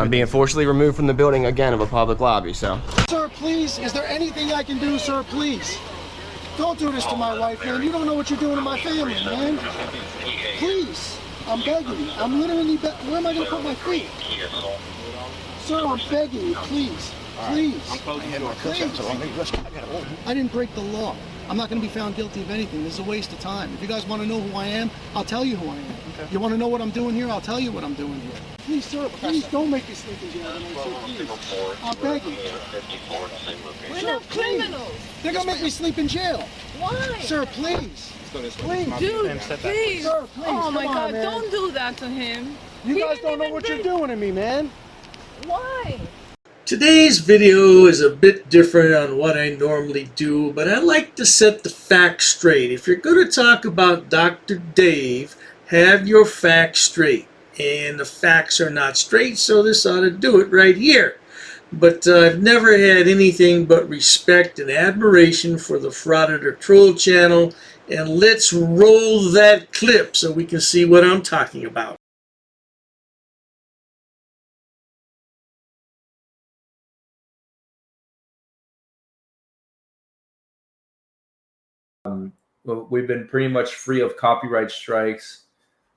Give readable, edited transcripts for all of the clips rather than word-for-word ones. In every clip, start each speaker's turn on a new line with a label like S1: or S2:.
S1: I'm being forcibly removed from the building again of a public lobby, so.
S2: Sir, please, is there anything I can do, sir, please? Don't do this to my wife, man. You don't know what you're doing to my family, man. Please, I'm begging you. I'm literally where am I going to put my feet? Sir, I'm begging you, please. Please. Please. I didn't break the law. I'm not going to be found guilty of anything. This is a waste of time. If you guys want to know who I am, I'll tell you who I am. Okay. You want to know what I'm doing here? I'll tell you what I'm doing here. Please, sir, please don't make me sleep in jail tonight, sir, please. I'm begging.
S3: We're not criminals.
S2: They're going to make me sleep in jail.
S3: Why?
S2: Sir, please. Please.
S3: Dude, please.
S2: Sir, please.
S3: Oh my God,
S2: man.
S3: don't do that to him.
S2: You guys don't know what you're doing to me, man.
S3: Why?
S4: Today's video is a bit different on what I normally do, but I like to set the facts straight. If you're going to talk about Dr. Dave, have your facts straight. And the facts are not straight, so this ought to do it right here. But I've never had anything but respect and admiration for the Frauditor troll channel. And let's roll that clip so we can see what I'm talking about.
S5: We've been pretty much free of copyright strikes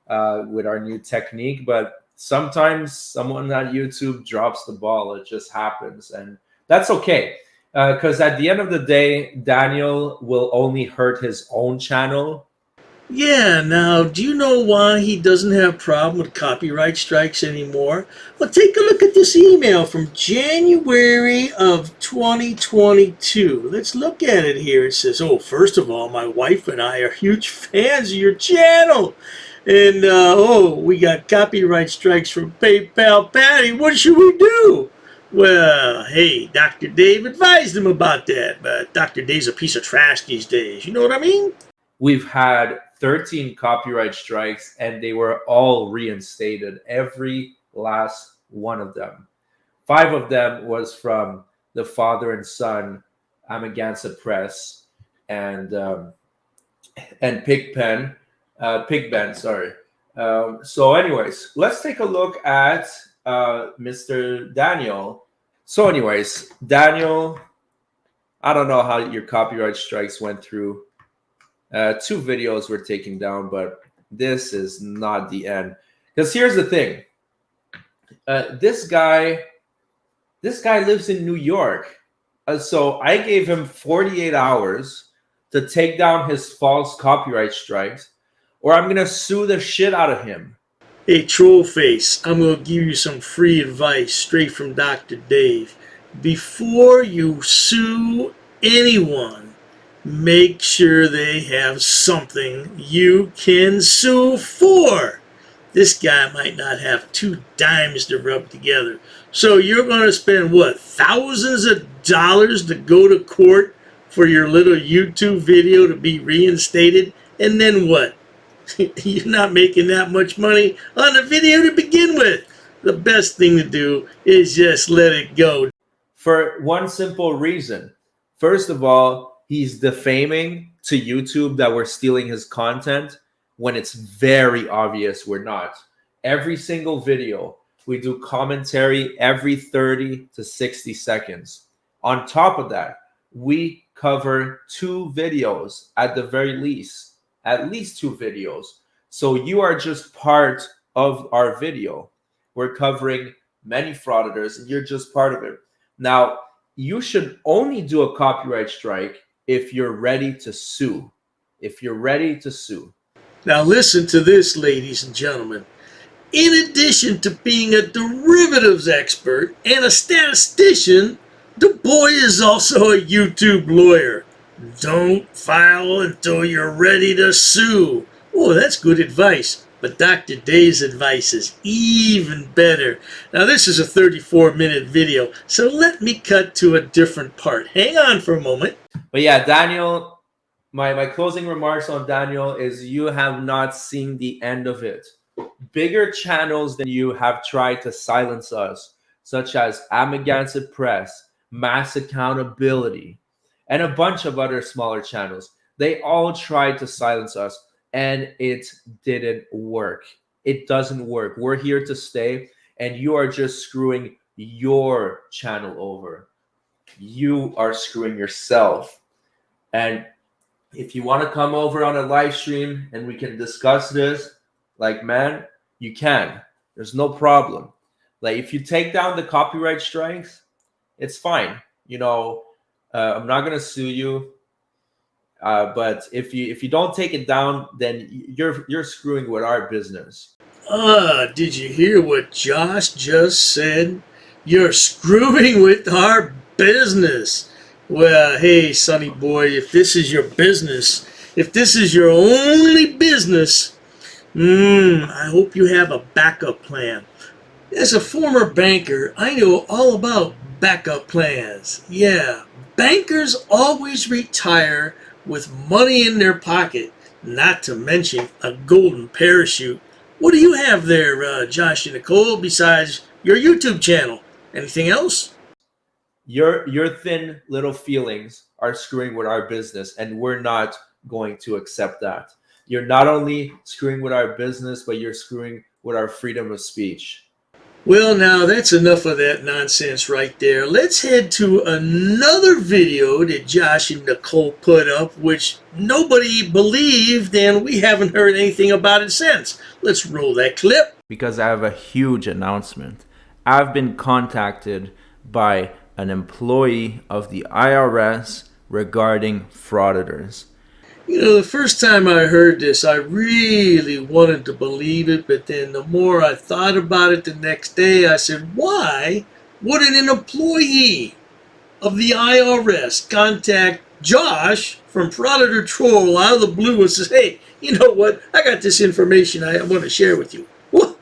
S5: with our new technique, but sometimes someone at YouTube drops the ball. It just happens, and that's okay, because at the end of the day, Daniel will only hurt his own channel.
S4: Yeah, now, do you know why he doesn't have a problem with copyright strikes anymore? Well, take a look at this email from January of 2022. Let's look at it here. It says, oh, first of all, my wife and I are huge fans of your channel. And, we got copyright strikes from PayPal Patty. What should we do? Well, hey, Dr. Dave advised him about that, but Dr. Dave's a piece of trash these days. You know what I mean?
S5: We've had 13 copyright strikes, and they were all reinstated, every last one of them. 5 of them was from the father and son, Amagansett Press, and Pigpen, sorry. So anyways, let's take a look at Mr. Daniel. So anyways, Daniel, I don't know how your copyright strikes went through. 2 videos were taken down, but this is not the end. Because here's the thing. This guy lives in New York. So I gave him 48 hours to take down his false copyright strikes, or I'm going to sue the shit out of him.
S4: Hey, Trollface, I'm going to give you some free advice straight from Dr. Dave. Before you sue anyone, make sure they have something you can sue for. This guy might not have 2 dimes to rub together. So you're going to spend, what, thousands of dollars to go to court for your little YouTube video to be reinstated? And then what? You're not making that much money on the video to begin with. The best thing to do is just let it go.
S5: For one simple reason. First of all, he's defaming to YouTube that we're stealing his content when it's very obvious we're not. Every single video, we do commentary every 30 to 60 seconds. On top of that, we cover 2 videos at the very least, at least 2 videos. So you are just part of our video. We're covering many frauditors, and you're just part of it. Now, you should only do a copyright strike if you're ready to sue. If you're ready to sue.
S4: Now listen to this, ladies and gentlemen. In addition to being a derivatives expert and a statistician, the boy is also a YouTube lawyer. Don't file until you're ready to sue. Oh, that's good advice. But Dr. Dave's advice is even better. Now this is a 34-minute video, so let me cut to a different part. Hang on for a moment.
S5: But yeah, Daniel, my closing remarks on Daniel is you have not seen the end of it. Bigger channels than you have tried to silence us, such as Amagansett Press, Mass Accountability, and a bunch of other smaller channels. They all tried to silence us, and it didn't work. It doesn't work. We're here to stay, and you are just screwing your channel over. You are screwing yourself. And if you want to come over on a live stream and we can discuss this, like, man, you can. There's no problem. Like, if you take down the copyright strikes, it's fine. You know, I'm not gonna sue you. But if you don't take it down, then you're screwing with our business.
S4: Did you hear what Josh just said? You're screwing with our business. Well, hey, Sonny boy, if this is your business, if this is your only business, I hope you have a backup plan. As a former banker, I know all about backup plans. Yeah, bankers always retire with money in their pocket, not to mention a golden parachute. What do you have there, Josh and Nicole, besides your YouTube channel? Anything else?
S5: Your thin little feelings are screwing with our business, and we're not going to accept that. You're not only screwing with our business, but you're screwing with our freedom of speech.
S4: Well, now that's enough of that nonsense right there. Let's head to another video that Josh and Nicole put up, which nobody believed, and we haven't heard anything about it since. Let's roll that clip.
S5: Because I have a huge announcement. I've been contacted by an employee of the IRS regarding frauditors.
S4: You know, the first time I heard this, I really wanted to believe it, but then the more I thought about it the next day, I said, why wouldn't an employee of the IRS contact Josh from Frauditor Troll out of the blue and says, hey, you know what, I got this information I want to share with you. What?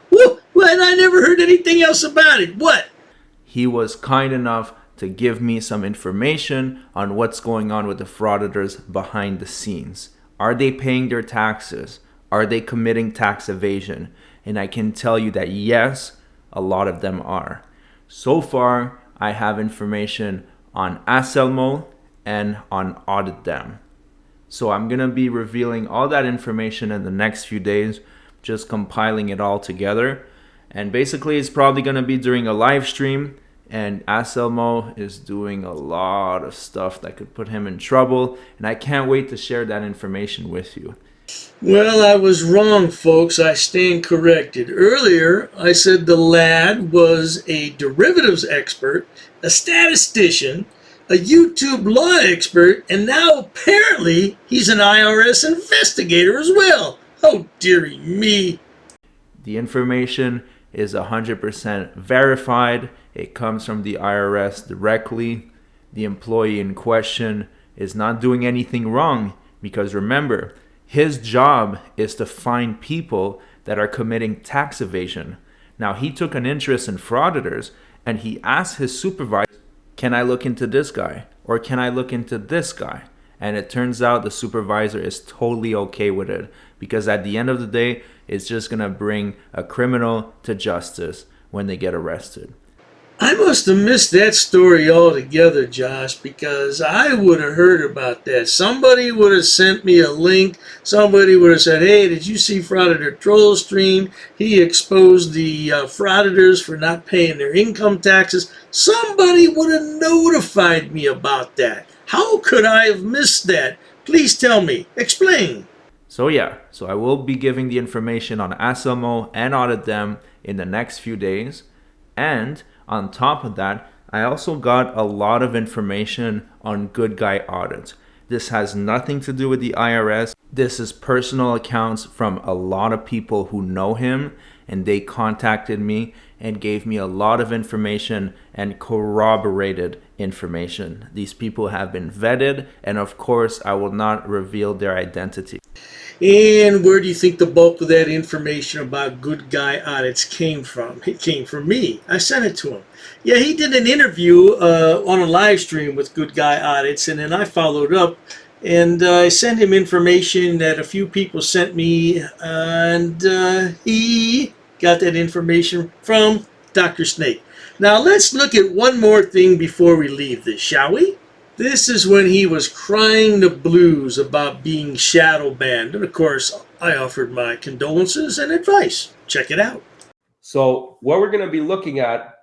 S4: And I never heard anything else about it. What?
S5: He was kind enough to give me some information on what's going on with the frauditors behind the scenes. Are they paying their taxes? Are they committing tax evasion? And I can tell you that yes, a lot of them are. So far, I have information on Anselmo and on Audit Them. So I'm gonna be revealing all that information in the next few days, just compiling it all together. And basically it's probably gonna be during a live stream. And Anselmo is doing a lot of stuff that could put him in trouble. And I can't wait to share that information with you.
S4: Well, I was wrong, folks. I stand corrected. Earlier, I said the lad was a derivatives expert, a statistician, a YouTube law expert, and now apparently he's an IRS investigator as well. Oh, dearie me.
S5: The information is 100% verified. It comes from the IRS directly. The employee in question is not doing anything wrong because remember, his job is to find people that are committing tax evasion. Now, he took an interest in frauditors and he asked his supervisor, can I look into this guy? Or can I look into this guy? And it turns out the supervisor is totally okay with it because at the end of the day, it's just gonna bring a criminal to justice when they get arrested.
S4: I must have missed that story altogether, Josh, because I would have heard about that. Somebody would have sent me a link. Somebody would have said, hey, did you see Frauditor Troll stream? He exposed the frauditors for not paying their income taxes. Somebody would have notified me about that. How could I have missed that? Please tell me. Explain.
S5: So I will be giving the information on Anselmo and Audit Them in the next few days. And on top of that, I also got a lot of information on Good Guy Audit. This has nothing to do with the IRS. This is personal accounts from a lot of people who know him, and they contacted me and gave me a lot of information and corroborated information. These people have been vetted, and of course, I will not reveal their identity.
S4: And where do you think the bulk of that information about Good Guy Audits came from? It came from me. I sent it to him. Yeah, he did an interview on a live stream with Good Guy Audits, and then I followed up, and I sent him information that a few people sent me, and he got that information from Dr. Snake. Now, let's look at one more thing before we leave this, shall we? This is when he was crying the blues about being shadow banned. And of course, I offered my condolences and advice. Check it out.
S5: So what we're going to be looking at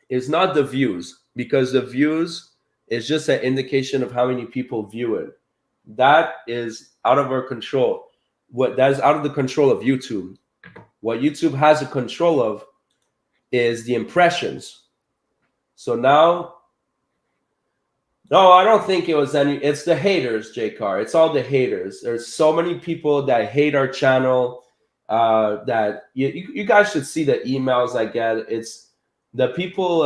S5: is not the views, because the views is just an indication of how many people view it. That is out of our control. That is out of the control of YouTube. What YouTube has a control of is the impressions. So now, no, I don't think it was any. It's the haters, J-Car. It's all the haters. There's so many people that hate our channel. That you guys should see the emails I get. It's the people.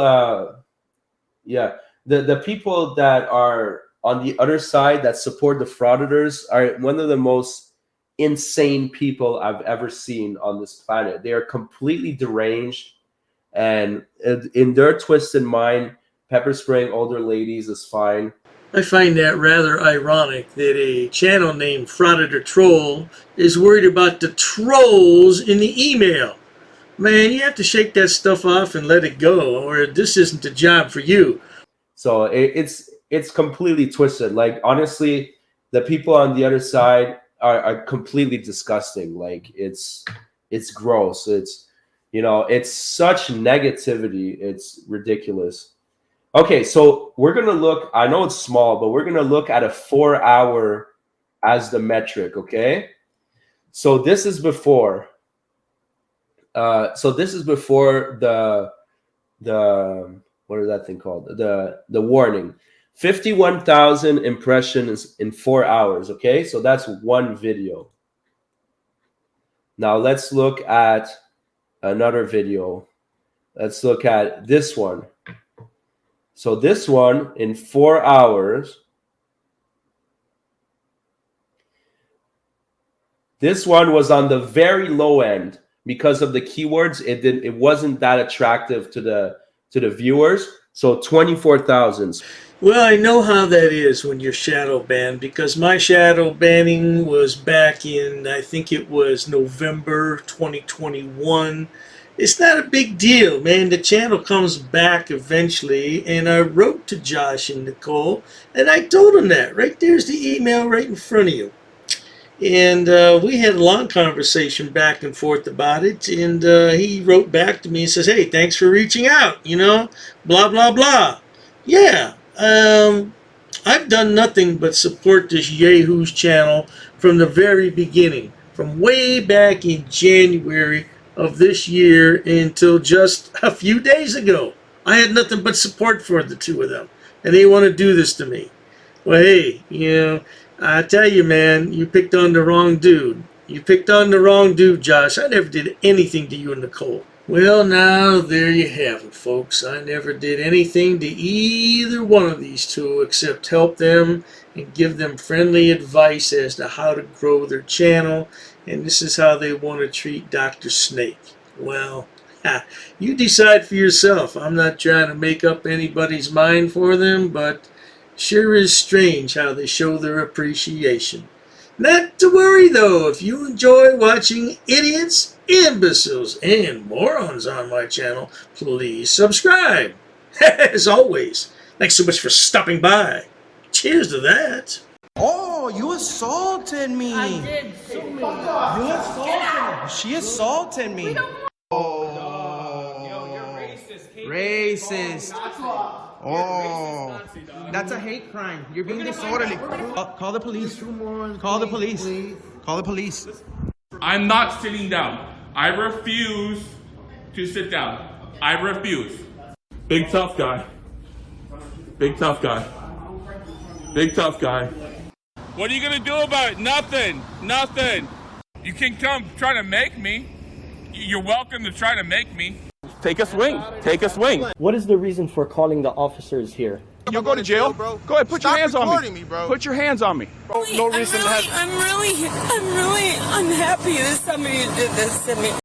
S5: The people that are on the other side that support the Frauditors are one of the most insane people I've ever seen on this planet. They are completely deranged, and in their twisted mind, pepper spraying older ladies is fine.
S4: I find that rather ironic that a channel named Frauditor Troll is worried about the trolls in the email. Man, you have to shake that stuff off and let it go, or this isn't the job for you.
S5: So it's completely twisted. Like, honestly, the people on the other side are completely disgusting. Like, it's gross. It's, you know, it's such negativity. It's ridiculous. Okay, so we're going to look, I know it's small, but we're going to look at a 4-hour as the metric, okay? So this is before. This is before the what is that thing called? The warning. 51,000 impressions in 4 hours, okay? So that's one video. Now let's look at another video. Let's look at this one. So this one in 4 hours. This one was on the very low end because of the keywords. It wasn't that attractive to the viewers. So 24,000.
S4: Well, I know how that is when you're shadow banned, because my shadow banning was back in, I think it was November 2021. It's not a big deal, man. The channel comes back eventually, and I wrote to Josh and Nicole, and I told them that. Right there's the email right in front of you. And we had a long conversation back and forth about it, and he wrote back to me and says, hey, thanks for reaching out, you know, blah, blah, blah. Yeah, I've done nothing but support this Yahoo's channel from the very beginning, from way back in January of this year until just a few days ago. I had nothing but support for the two of them, and they want to do this to me. Well, hey, you know, I tell you, man, you picked on the wrong dude. You picked on the wrong dude, Josh. I never did anything to you and Nicole. Well, now, there you have it, folks. I never did anything to either one of these two except help them and give them friendly advice as to how to grow their channel. And this is how they want to treat Dr. Snake. Well, you decide for yourself. I'm not trying to make up anybody's mind for them, but sure is strange how they show their appreciation. Not to worry, though, if you enjoy watching idiots, imbeciles, and morons on my channel, please subscribe. As always, thanks so much for stopping by. Cheers to that.
S6: Oh, you assaulted me.
S3: I did so many.
S6: You assaulted me. She assaulted me. Racist. Oh, that's a hate crime. You're being disorderly. Call the police. Call the police. Call the police.
S7: I'm not sitting down. I refuse to sit down. I refuse. Big tough guy. Big tough guy. Big tough guy. What are you gonna do about it? Nothing. Nothing. You can come try to make me. You're welcome to try to make me. Take a swing. Take a swing.
S8: What is the reason for calling the officers here?
S7: You'll go to jail, bro. Go ahead, put your hands on me.
S6: Bro.
S7: Put your hands on me.
S3: I'm really unhappy that somebody did this to me.